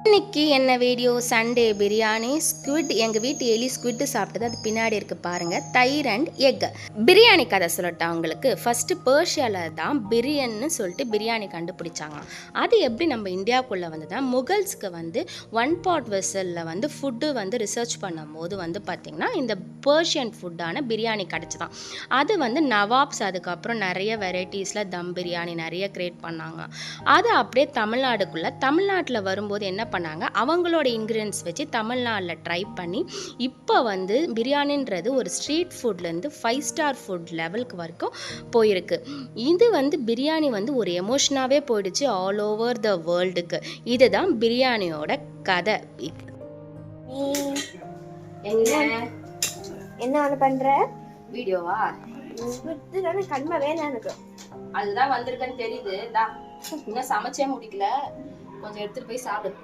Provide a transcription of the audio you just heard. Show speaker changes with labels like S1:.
S1: இன்னைக்கு என்ன video Sunday biryani squid எங்கள் வீட்டு எலி ஸ்குவிட் சாப்பிட்டது அது பின்னாடி இருக்குது பாருங்கள். தயிர் அண்ட் எக் பிரியாணி கதை சொல்லட்டா உங்களுக்கு. ஃபஸ்ட்டு பேர்ஷியாவில் தான் பிரியாணின்னு சொல்லிட்டு பிரியாணி கண்டுபிடிச்சாங்க. அது எப்படி நம்ம இந்தியாவுக்குள்ளே வந்து தான் முகல்ஸ்க்கு வந்து 1 pot வெசலில் வந்து ஃபுட்டு வந்து ரிசர்ச் பண்ணும்போது வந்து பார்த்திங்கன்னா இந்த பேர்ஷியன் ஃபுட்டான பிரியாணி கிடச்சிதான். அது வந்து நவாப்ஸ் அதுக்கப்புறம் நிறைய வெரைட்டிஸில் தம் பிரியாணி நிறைய க்ரியேட் பண்ணாங்க. அது அப்படியே தமிழ்நாட்டில் வரும்போது என்ன பண்ணாங்க, அவங்களோட இன்க்ரீடியன்ஸ் வச்சு தமிழ்நாட்டில் ட்ரை பண்ணி இப்போ வந்து பிரியாணின்றது ஒரு ஸ்ட்ரீட் ஃபுட்லேருந்து 5 ஸ்டார் ஃபுட் லெவலுக்கு வரைக்கும் போயிருக்கு. இது வந்து பிரியாணி வந்து ஒரு எமோஷனாகவே போயிடுச்சு ஆல் ஓவர் த வேர்ல்டுக்கு. இதுதான் பிரியாணியோட கதை.
S2: என்ன பண்ற
S1: வீடியோவா?
S2: கண்மை வேணும் எனக்கு.
S1: அதுதான் வந்திருக்குன்னு தெரியுது. இன்னும் சமைச்சே முடிக்கல, கொஞ்சம் எடுத்துட்டு போய் சாப்பிடு.